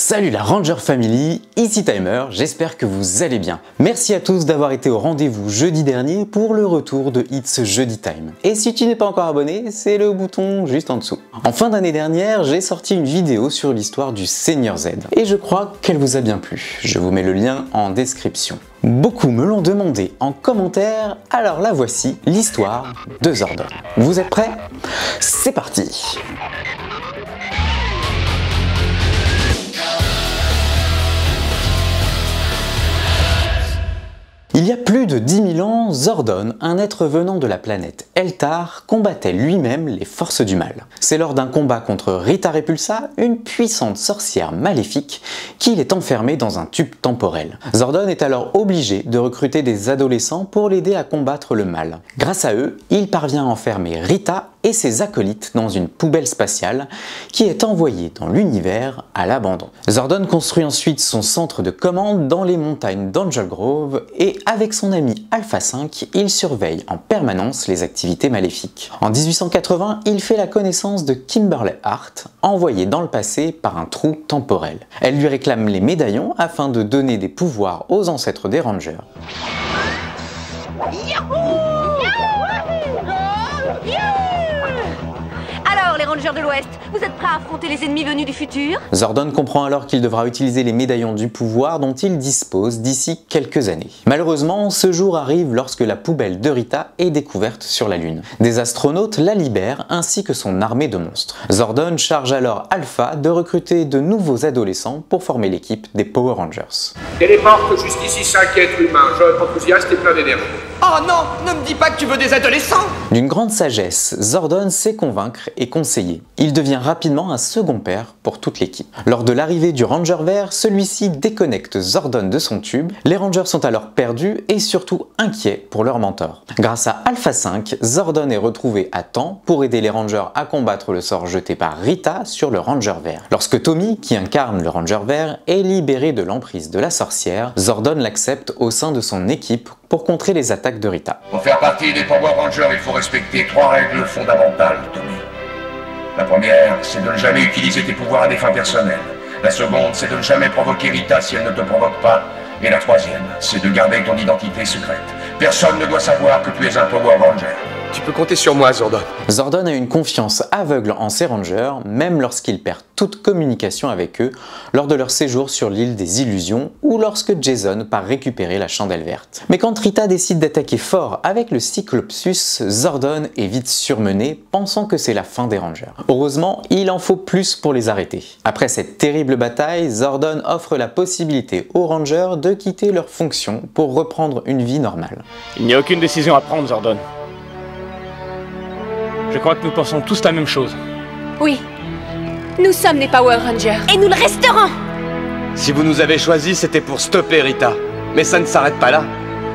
Salut la Ranger Family, ici Timer, j'espère que vous allez bien. Merci à tous d'avoir été au rendez-vous jeudi dernier pour le retour de It's Jeudi Time. Et si tu n'es pas encore abonné, c'est le bouton juste en dessous. En fin d'année dernière, j'ai sorti une vidéo sur l'histoire du Seigneur Z. Et je crois qu'elle vous a bien plu. Je vous mets le lien en description. Beaucoup me l'ont demandé en commentaire, alors la voici, l'histoire de Zordon. Vous êtes prêts? C'est parti! Il y a plus de 10 000 ans, Zordon, un être venant de la planète Eltar, combattait lui-même les forces du mal. C'est lors d'un combat contre Rita Repulsa, une puissante sorcière maléfique, qu'il est enfermé dans un tube temporel. Zordon est alors obligé de recruter des adolescents pour l'aider à combattre le mal. Grâce à eux, il parvient à enfermer Rita et ses acolytes dans une poubelle spatiale qui est envoyée dans l'univers à l'abandon. Zordon construit ensuite son centre de commande dans les montagnes d'Angel Grove et avec son ami Alpha 5, il surveille en permanence les activités maléfiques. En 1880, il fait la connaissance de Kimberly Hart, envoyée dans le passé par un trou temporel. Elle lui réclame les médaillons afin de donner des pouvoirs aux ancêtres des Rangers. Alors les Rangers de l'Ouest, vous êtes prêts à affronter les ennemis venus du futur? Zordon comprend alors qu'il devra utiliser les médaillons du pouvoir dont il dispose d'ici quelques années. Malheureusement, ce jour arrive lorsque la poubelle de Rita est découverte sur la Lune. Des astronautes la libèrent ainsi que son armée de monstres. Zordon charge alors Alpha de recruter de nouveaux adolescents pour former l'équipe des Power Rangers. Téléporte jusqu'ici 5 êtres humains, jeune, enthousiaste et plein d'énergie. Oh non, ne me dis pas que tu veux des adolescents! D'une grande sagesse, Zordon sait convaincre et conseiller. Il devient rapidement un second père pour toute l'équipe. Lors de l'arrivée du Ranger vert, celui-ci déconnecte Zordon de son tube. Les Rangers sont alors perdus et surtout inquiets pour leur mentor. Grâce à Alpha 5, Zordon est retrouvé à temps pour aider les Rangers à combattre le sort jeté par Rita sur le Ranger vert. Lorsque Tommy, qui incarne le Ranger vert, est libéré de l'emprise de la sorcière, Zordon l'accepte au sein de son équipe pour contrer les attaques de Rita. Pour faire partie des Power Rangers, il faut respecter 3 règles fondamentales, Tommy. La première, c'est de ne jamais utiliser tes pouvoirs à des fins personnelles. La seconde, c'est de ne jamais provoquer Rita si elle ne te provoque pas. Et la troisième, c'est de garder ton identité secrète. Personne ne doit savoir que tu es un Power Ranger. Tu peux compter sur moi, Zordon. Zordon a une confiance aveugle en ses Rangers, même lorsqu'il perd toute communication avec eux lors de leur séjour sur l'île des Illusions ou lorsque Jason part récupérer la chandelle verte. Mais quand Rita décide d'attaquer fort avec le Cyclopsus, Zordon est vite surmené, pensant que c'est la fin des Rangers. Heureusement, il en faut plus pour les arrêter. Après cette terrible bataille, Zordon offre la possibilité aux Rangers de quitter leurs fonctions pour reprendre une vie normale. Il n'y a aucune décision à prendre, Zordon. Je crois que nous pensons tous la même chose. Oui, nous sommes des Power Rangers et nous le resterons. Si vous nous avez choisis, c'était pour stopper Rita. Mais ça ne s'arrête pas là.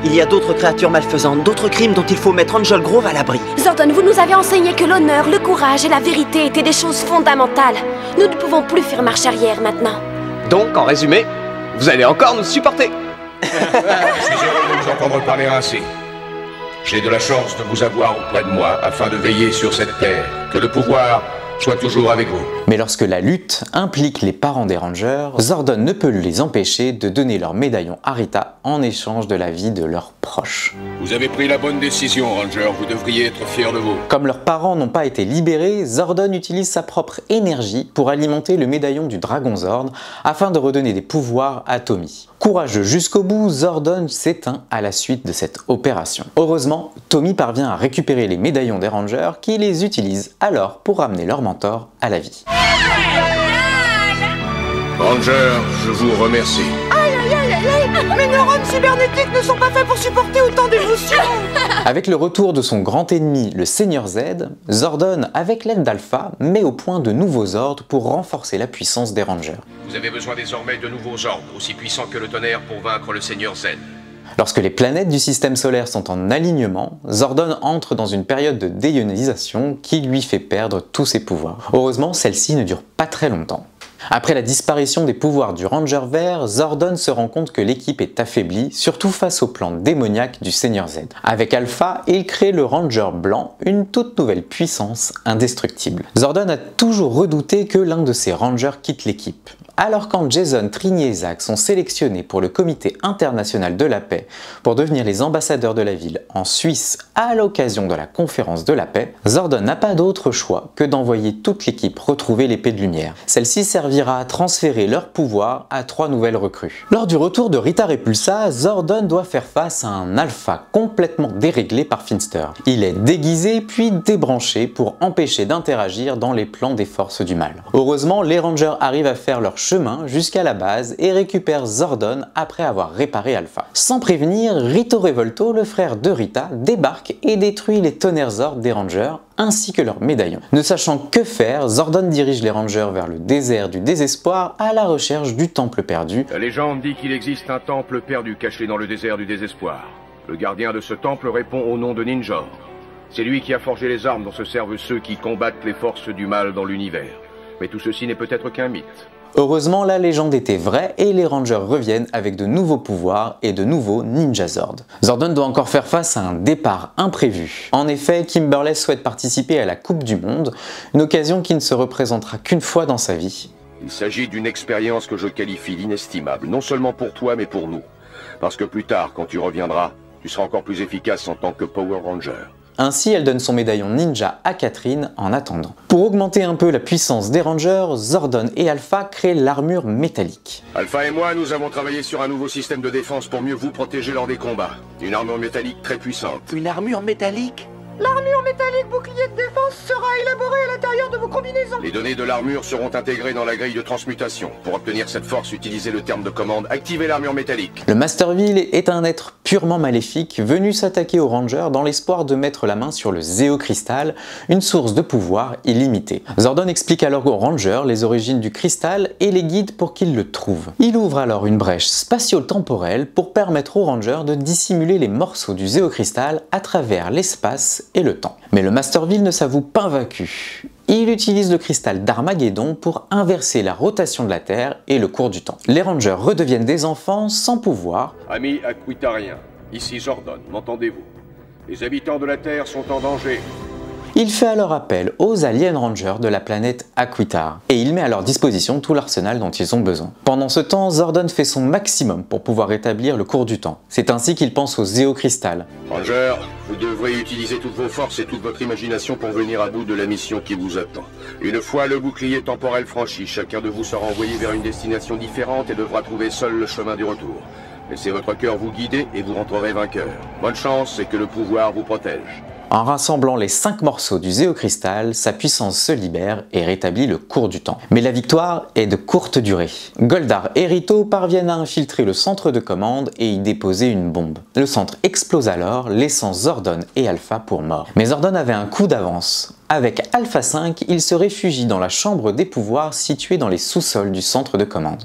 Il y a d'autres créatures malfaisantes, d'autres crimes dont il faut mettre Angel Grove à l'abri. Zordon, vous nous avez enseigné que l'honneur, le courage et la vérité étaient des choses fondamentales. Nous ne pouvons plus faire marche arrière maintenant. Donc, en résumé, vous allez encore nous supporter. Je suis heureux de vous entendre parler ainsi. J'ai de la chance de vous avoir auprès de moi afin de veiller sur cette terre. Que le pouvoir soit toujours avec vous. Mais lorsque la lutte implique les parents des Rangers, Zordon ne peut les empêcher de donner leur médaillon à Rita en échange de la vie de leurs proches. Vous avez pris la bonne décision, Ranger. Vous devriez être fiers de vous. Comme leurs parents n'ont pas été libérés, Zordon utilise sa propre énergie pour alimenter le médaillon du Dragon Zord afin de redonner des pouvoirs à Tommy. Courageux jusqu'au bout, Zordon s'éteint à la suite de cette opération. Heureusement, Tommy parvient à récupérer les médaillons des Rangers qui les utilisent alors pour ramener leur mentor à la vie. Ranger, je vous remercie. Mes neurones cybernétiques ne sont pas faits pour supporter autant d'émotions. Avec le retour de son grand ennemi, le Seigneur Z, Zordon, avec l'aide d'Alpha, met au point de nouveaux ordres pour renforcer la puissance des Rangers. Vous avez besoin désormais de nouveaux ordres, aussi puissants que le tonnerre pour vaincre le Seigneur Z. Lorsque les planètes du système solaire sont en alignement, Zordon entre dans une période de déionisation qui lui fait perdre tous ses pouvoirs. Heureusement, celle-ci ne dure pas très longtemps. Après la disparition des pouvoirs du Ranger vert, Zordon se rend compte que l'équipe est affaiblie, surtout face au plan démoniaque du Seigneur Z. Avec Alpha, il crée le Ranger blanc, une toute nouvelle puissance indestructible. Zordon a toujours redouté que l'un de ses Rangers quitte l'équipe. Alors quand Jason, Trini et Zack sont sélectionnés pour le Comité international de la paix pour devenir les ambassadeurs de la ville en Suisse à l'occasion de la conférence de la paix, Zordon n'a pas d'autre choix que d'envoyer toute l'équipe retrouver l'épée de lumière. Celle-ci servira à transférer leur pouvoir à 3 nouvelles recrues. Lors du retour de Rita Repulsa, Zordon doit faire face à un Alpha complètement déréglé par Finster. Il est déguisé puis débranché pour empêcher d'interagir dans les plans des forces du mal. Heureusement, les Rangers arrivent à faire leur chemin jusqu'à la base et récupèrent Zordon après avoir réparé Alpha. Sans prévenir, Rito Revolto, le frère de Rita, débarque et détruit les tonnerres Zord des Rangers ainsi que leurs médaillons. Ne sachant que faire, Zordon dirige les Rangers vers le désert du désespoir à la recherche du temple perdu. La légende dit qu'il existe un temple perdu caché dans le désert du désespoir. Le gardien de ce temple répond au nom de Ninjor. C'est lui qui a forgé les armes dont se servent ceux qui combattent les forces du mal dans l'univers. Mais tout ceci n'est peut-être qu'un mythe. Heureusement, la légende était vraie et les Rangers reviennent avec de nouveaux pouvoirs et de nouveaux Ninja Zord. Zordon doit encore faire face à un départ imprévu. En effet, Kimberly souhaite participer à la Coupe du Monde, une occasion qui ne se représentera qu'une fois dans sa vie. Il s'agit d'une expérience que je qualifie d'inestimable, non seulement pour toi mais pour nous. Parce que plus tard, quand tu reviendras, tu seras encore plus efficace en tant que Power Ranger. Ainsi, elle donne son médaillon ninja à Catherine en attendant. Pour augmenter un peu la puissance des Rangers, Zordon et Alpha créent l'armure métallique. Alpha et moi, nous avons travaillé sur un nouveau système de défense pour mieux vous protéger lors des combats. Une armure métallique très puissante. Une armure métallique? L'armure métallique bouclier de défense sera élaborée à l'intérieur de vos combinaisons. Les données de l'armure seront intégrées dans la grille de transmutation. Pour obtenir cette force, utilisez le terme de commande « Activez l'armure métallique ». Le Masterville est un être purement maléfique venu s'attaquer aux Rangers dans l'espoir de mettre la main sur le Zéocristal, une source de pouvoir illimitée. Zordon explique alors aux Rangers les origines du cristal et les guide pour qu'ils le trouvent. Il ouvre alors une brèche spatio-temporelle pour permettre aux Rangers de dissimuler les morceaux du Zéocristal à travers l'espace et le temps. Mais le Masterville ne s'avoue pas vaincu. Il utilise le cristal d'Armageddon pour inverser la rotation de la Terre et le cours du temps. Les Rangers redeviennent des enfants sans pouvoir. Amis aquitariens, ici Zordon, m'entendez-vous? Les habitants de la Terre sont en danger. Il fait alors appel aux Alien Rangers de la planète Aquitar et il met à leur disposition tout l'arsenal dont ils ont besoin. Pendant ce temps, Zordon fait son maximum pour pouvoir rétablir le cours du temps. C'est ainsi qu'il pense au Zéocristal. Rangers, vous devrez utiliser toutes vos forces et toute votre imagination pour venir à bout de la mission qui vous attend. Une fois le bouclier temporel franchi, chacun de vous sera envoyé vers une destination différente et devra trouver seul le chemin du retour. Laissez votre cœur vous guider et vous rentrerez vainqueur. Bonne chance et que le pouvoir vous protège. En rassemblant les 5 morceaux du Zéocristal, sa puissance se libère et rétablit le cours du temps. Mais la victoire est de courte durée. Goldar et Rito parviennent à infiltrer le centre de commande et y déposer une bombe. Le centre explose alors, laissant Zordon et Alpha pour morts. Mais Zordon avait un coup d'avance. Avec Alpha 5, il se réfugie dans la chambre des pouvoirs située dans les sous-sols du centre de commande.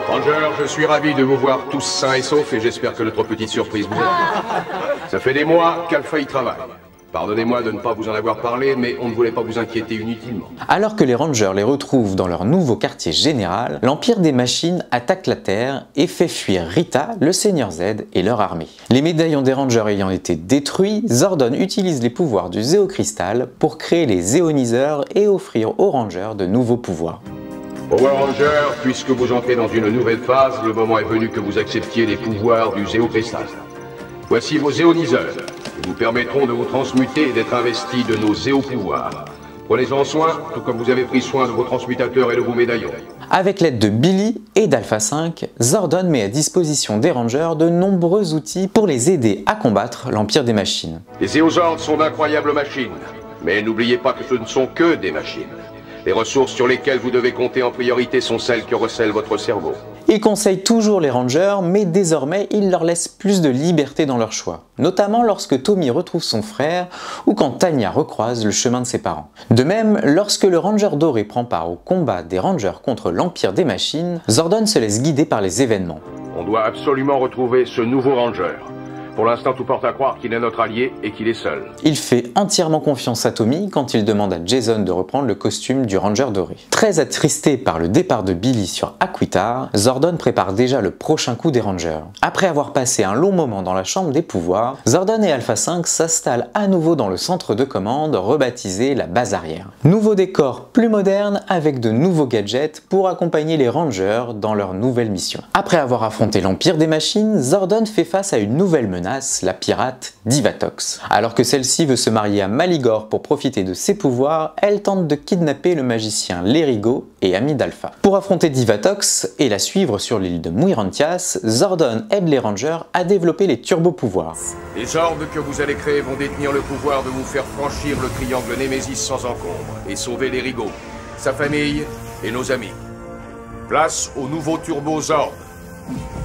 Ranger, je suis ravi de vous voir tous sains et saufs et j'espère que notre petite surprise vous a. Ça fait des mois qu'Alpha y travaille. Pardonnez-moi de ne pas vous en avoir parlé, mais on ne voulait pas vous inquiéter inutilement. Alors que les Rangers les retrouvent dans leur nouveau quartier général, l'Empire des Machines attaque la Terre et fait fuir Rita, le Seigneur Z et leur armée. Les médaillons des Rangers ayant été détruits, Zordon utilise les pouvoirs du Zéocristal pour créer les Zéoniseurs et offrir aux Rangers de nouveaux pouvoirs. Power Ranger, puisque vous entrez dans une nouvelle phase, le moment est venu que vous acceptiez les pouvoirs du Zéocristal. Voici vos Zéoniseurs, qui vous permettront de vous transmuter et d'être investis de nos Zéopouvoirs. Prenez-en soin, tout comme vous avez pris soin de vos transmutateurs et de vos médaillons. Avec l'aide de Billy et d'Alpha 5, Zordon met à disposition des Rangers de nombreux outils pour les aider à combattre l'Empire des Machines. Les Zéozords sont d'incroyables machines, mais n'oubliez pas que ce ne sont que des machines. Les ressources sur lesquelles vous devez compter en priorité sont celles que recèle votre cerveau. Il conseille toujours les Rangers, mais désormais il leur laisse plus de liberté dans leur choix, notamment lorsque Tommy retrouve son frère ou quand Tanya recroise le chemin de ses parents. De même, lorsque le Ranger doré prend part au combat des Rangers contre l'Empire des Machines, Zordon se laisse guider par les événements. On doit absolument retrouver ce nouveau Ranger. Pour l'instant, tout porte à croire qu'il est notre allié et qu'il est seul. Il fait entièrement confiance à Tommy quand il demande à Jason de reprendre le costume du Ranger doré. Très attristé par le départ de Billy sur Aquitar, Zordon prépare déjà le prochain coup des Rangers. Après avoir passé un long moment dans la chambre des pouvoirs, Zordon et Alpha 5 s'installent à nouveau dans le centre de commande rebaptisé la base arrière. Nouveau décor plus moderne avec de nouveaux gadgets pour accompagner les Rangers dans leur nouvelle mission. Après avoir affronté l'Empire des Machines, Zordon fait face à une nouvelle menace, la pirate Divatox. Alors que celle-ci veut se marier à Maligore pour profiter de ses pouvoirs, elle tente de kidnapper le magicien Lerigo et ami d'Alpha. Pour affronter Divatox et la suivre sur l'île de Muirantias, Zordon aide les Rangers à développer les turbo-pouvoirs. Les ordres que vous allez créer vont détenir le pouvoir de vous faire franchir le triangle Némésis sans encombre et sauver Lerigo, sa famille et nos amis. Place au nouveau Turbo Zord.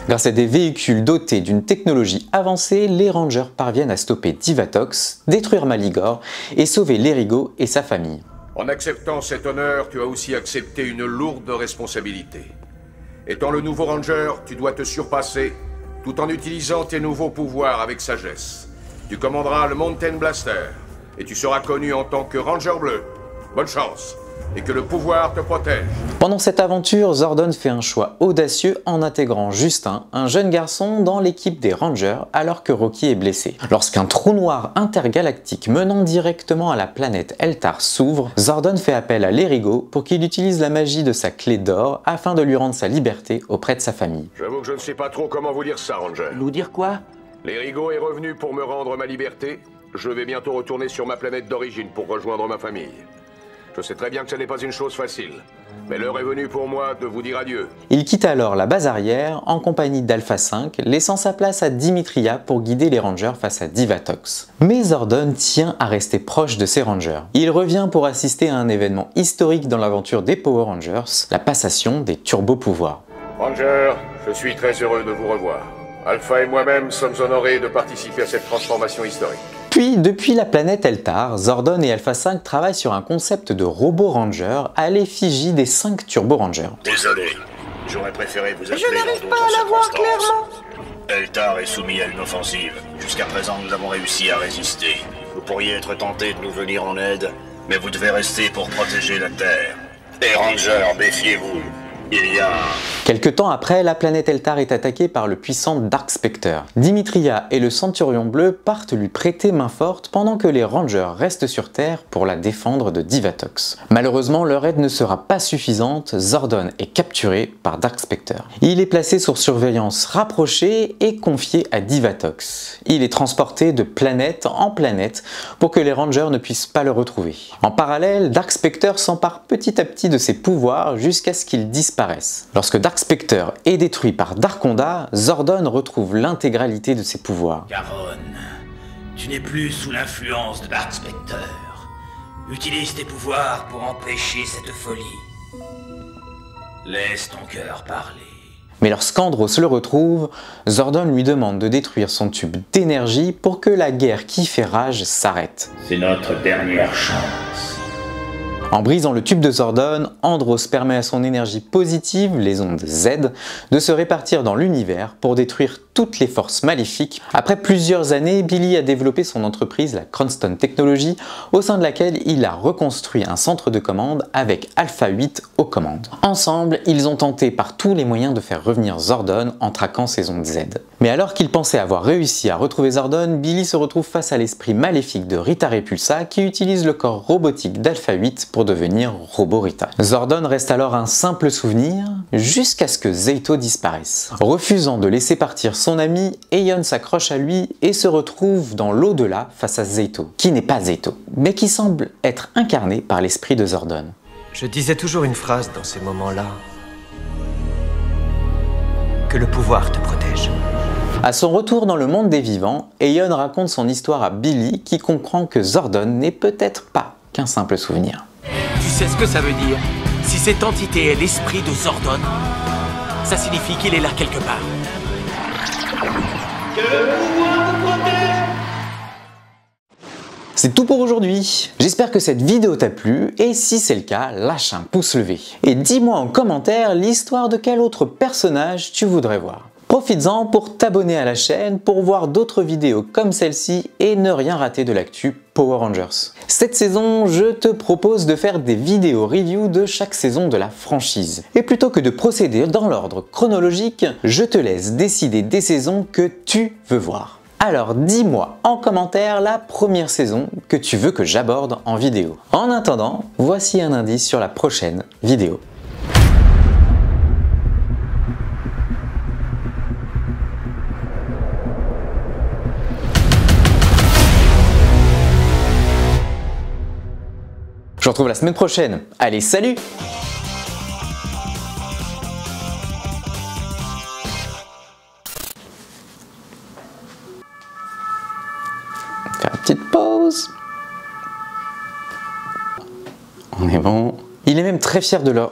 Grâce à des véhicules dotés d'une technologie avancée, les Rangers parviennent à stopper Divatox, détruire Maligore et sauver Lerigo et sa famille. En acceptant cet honneur, tu as aussi accepté une lourde responsabilité. Étant le nouveau Ranger, tu dois te surpasser tout en utilisant tes nouveaux pouvoirs avec sagesse. Tu commanderas le Mountain Blaster et tu seras connu en tant que Ranger Bleu. Bonne chance et que le pouvoir te protège. Pendant cette aventure, Zordon fait un choix audacieux en intégrant Justin, un jeune garçon, dans l'équipe des Rangers alors que Rocky est blessé. Lorsqu'un trou noir intergalactique menant directement à la planète Eltar s'ouvre, Zordon fait appel à Lerigo pour qu'il utilise la magie de sa clé d'or afin de lui rendre sa liberté auprès de sa famille. J'avoue que je ne sais pas trop comment vous dire ça, Ranger. Nous dire quoi? Lerigo est revenu pour me rendre ma liberté. Je vais bientôt retourner sur ma planète d'origine pour rejoindre ma famille. Je sais très bien que ce n'est pas une chose facile, mais l'heure est venue pour moi de vous dire adieu. Il quitte alors la base arrière en compagnie d'Alpha 5, laissant sa place à Dimitria pour guider les Rangers face à Divatox. Mais Zordon tient à rester proche de ses Rangers. Il revient pour assister à un événement historique dans l'aventure des Power Rangers, la passation des turbo-pouvoirs. Ranger, je suis très heureux de vous revoir. Alpha et moi-même sommes honorés de participer à cette transformation historique. Puis, depuis la planète Eltar, Zordon et Alpha 5 travaillent sur un concept de robot ranger à l'effigie des 5 turbo rangers. Désolé, j'aurais préféré vous appeler Je n'arrive dans pas d'autres à la voir circonstances. clairement. Eltar est soumis à une offensive. Jusqu'à présent, nous avons réussi à résister. Vous pourriez être tenté de nous venir en aide, mais vous devez rester pour protéger la Terre. Et Rangers, méfiez-vous. Il y a... Quelque temps après, la planète Eltar est attaquée par le puissant Dark Spectre. Dimitria et le Centurion Bleu partent lui prêter main forte pendant que les Rangers restent sur Terre pour la défendre de Divatox. Malheureusement, leur aide ne sera pas suffisante, Zordon est capturé par Dark Spectre. Il est placé sous surveillance rapprochée et confié à Divatox. Il est transporté de planète en planète pour que les Rangers ne puissent pas le retrouver. En parallèle, Dark Spectre s'empare petit à petit de ses pouvoirs jusqu'à ce qu'il disparaisse. Lorsque Dark Spectre est détruit par Darkonda, Zordon retrouve l'intégralité de ses pouvoirs. Garon, tu n'es plus sous l'influence de Dark Spectre. Utilise tes pouvoirs pour empêcher cette folie. Laisse ton cœur parler. Mais lorsqu'Andros le retrouve, Zordon lui demande de détruire son tube d'énergie pour que la guerre qui fait rage s'arrête. C'est notre dernière chance. En brisant le tube de Zordon, Andros permet à son énergie positive, les ondes Z, de se répartir dans l'univers pour détruire toutes les forces maléfiques. Après plusieurs années, Billy a développé son entreprise, la Cranston Technology, au sein de laquelle il a reconstruit un centre de commande avec Alpha 8 aux commandes. Ensemble, ils ont tenté par tous les moyens de faire revenir Zordon en traquant ses ondes Z. Mais alors qu'il pensait avoir réussi à retrouver Zordon, Billy se retrouve face à l'esprit maléfique de Rita Repulsa qui utilise le corps robotique d'Alpha 8 pour devenir Robo Rita. Zordon reste alors un simple souvenir jusqu'à ce que Zayto disparaisse. Refusant de laisser partir son ami, Aeon s'accroche à lui et se retrouve dans l'au-delà face à Zayto, qui n'est pas Zayto, mais qui semble être incarné par l'esprit de Zordon. Je disais toujours une phrase dans ces moments-là. Que le pouvoir te protège. À son retour dans le monde des vivants, Aeon raconte son histoire à Billy qui comprend que Zordon n'est peut-être pas qu'un simple souvenir. Tu sais ce que ça veut dire? Si cette entité est l'esprit de Zordon, ça signifie qu'il est là quelque part. Que le pouvoir te protège! C'est tout pour aujourd'hui. J'espère que cette vidéo t'a plu et si c'est le cas, lâche un pouce levé. Et dis-moi en commentaire l'histoire de quel autre personnage tu voudrais voir. Profites-en pour t'abonner à la chaîne pour voir d'autres vidéos comme celle-ci et ne rien rater de l'actu Power Rangers. Cette saison, je te propose de faire des vidéos review de chaque saison de la franchise. Et plutôt que de procéder dans l'ordre chronologique, je te laisse décider des saisons que tu veux voir. Alors dis-moi en commentaire la première saison que tu veux que j'aborde en vidéo. En attendant, voici un indice sur la prochaine vidéo. Je vous retrouve la semaine prochaine. Allez, salut! Faire une petite pause. On est bon. Il est même très fier de leur...